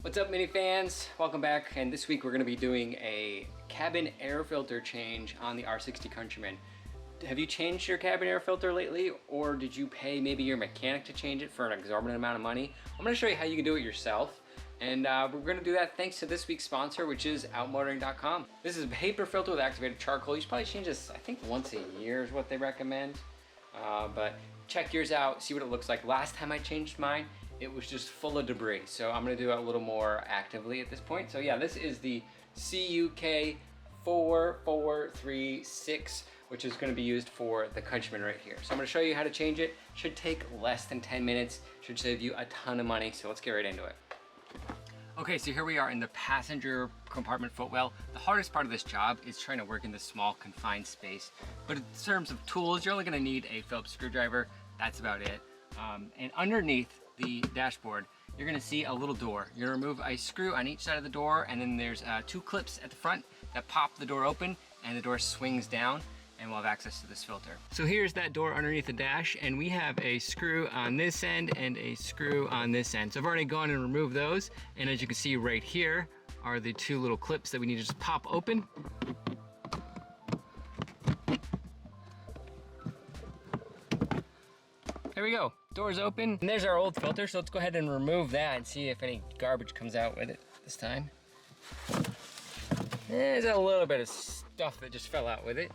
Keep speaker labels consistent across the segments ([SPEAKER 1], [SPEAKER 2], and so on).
[SPEAKER 1] What's up, Mini fans? Welcome back, and this week we're going to be doing a cabin air filter change on the R60 Countryman. Have you changed your cabin air filter lately, or did you pay maybe your mechanic to change it for an exorbitant amount of money? I'm going to show you how you can do it yourself, and we're going to do that thanks to this week's sponsor, which is outmotoring.com. This is a vapor filter with activated charcoal. You should probably change this, I think, once a year is what they recommend, but check yours out, see what it looks like. Last time I changed mine, it was just full of debris. So I'm gonna do it a little more actively at this point. So yeah, this is the CUK 4436, which is gonna be used for the Countryman right here. So I'm gonna show you how to change it. Should take less than 10 minutes, should save you a ton of money. So let's get right into it. Okay, so here we are in the passenger compartment footwell. The hardest part of this job is trying to work in this small confined space. But in terms of tools, you're only gonna need a Phillips screwdriver. That's about it. And underneath the dashboard, you're gonna see a little door. You're gonna remove a screw on each side of the door, and then there's two clips at the front that pop the door open, and the door swings down, and we'll have access to this filter. So here's that door underneath the dash, and we have a screw on this end and a screw on this end. So I've already gone and removed those, and as you can see right here are the two little clips that we need to just pop open. There we go, door's open. And there's our old filter, so let's go ahead and remove that and see if any garbage comes out with it this time. There's a little bit of stuff that just fell out with it.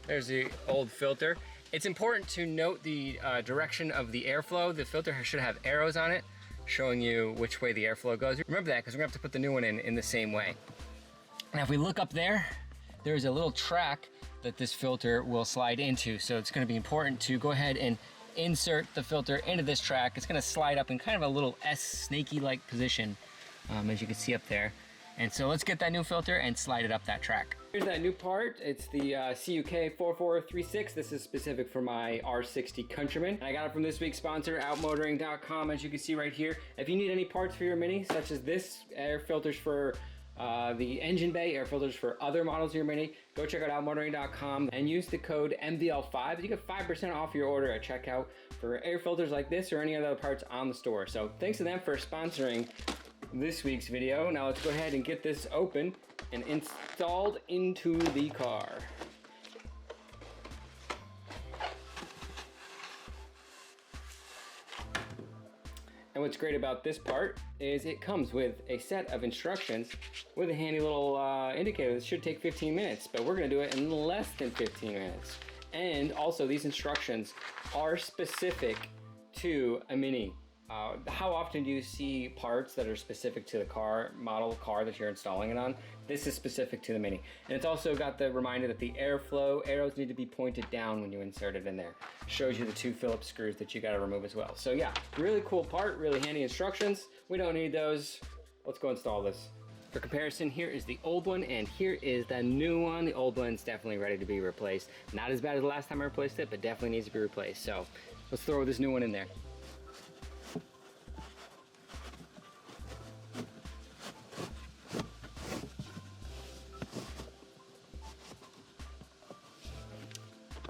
[SPEAKER 1] There's the old filter. It's important to note the direction of the airflow. The filter should have arrows on it showing you which way the airflow goes. Remember that, because we're gonna have to put the new one in the same way. Now if we look up there, there's a little track that this filter will slide into. So it's gonna be important to go ahead and insert the filter into this track. It's gonna slide up in kind of a little S snaky-like position, as you can see up there. And so let's get that new filter and slide it up that track. Here's that new part. It's the CUK 4436. This is specific for my R60 Countryman. And I got it from this week's sponsor, outmotoring.com, as you can see right here. If you need any parts for your Mini, such as this, air filters for the engine bay, air filters for other models of your Mini, go check out outmotoring.com and use the code MVL5. You get 5% off your order at checkout for air filters like this or any other parts on the store. So thanks to them for sponsoring this week's video. Now let's go ahead and get this open and installed into the car. And what's great about this part is it comes with a set of instructions with a handy little indicator. This should take 15 minutes, but we're gonna do it in less than 15 minutes. And also these instructions are specific to a Mini. How often do you see parts that are specific to the model car that you're installing it on? This is specific to the Mini. And it's also got the reminder that the airflow arrows need to be pointed down when you insert it in there. Shows you the two Phillips screws that you gotta remove as well. So yeah, really cool part, really handy instructions. We don't need those. Let's go install this. For comparison, here is the old one and here is the new one. The old one's definitely ready to be replaced. Not as bad as the last time I replaced it, but definitely needs to be replaced. So let's throw this new one in there.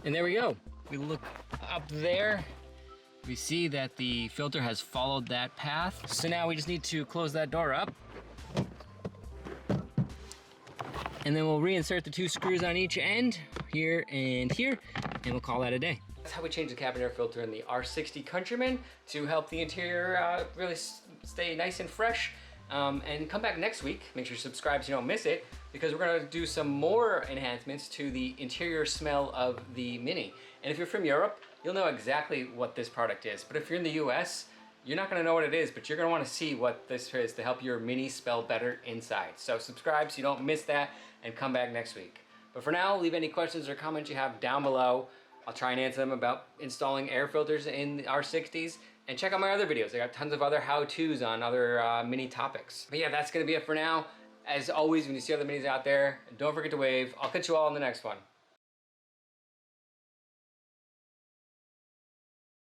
[SPEAKER 1] And there we go. We look up there, we see that the filter has followed that path. So now we just need to close that door up. And then we'll reinsert the two screws on each end, here, and we'll call that a day. That's how we change the cabin air filter in the R60 Countryman to help the interior really stay nice and fresh. And come back next week, make sure you subscribe so you don't miss it, because we're gonna do some more enhancements to the interior smell of the Mini. And if you're from Europe, you'll know exactly what this product is. But if you're in the US, you're not gonna know what it is, but you're gonna wanna see what this is to help your Mini smell better inside. So subscribe so you don't miss that, and come back next week. But for now, leave any questions or comments you have down below. I'll try and answer them about installing air filters in the R60s. And check out my other videos. I got tons of other how-tos on other Mini topics. But yeah, that's gonna be it for now. As always, when you see other Minis out there, don't forget to wave. I'll catch you all in the next one.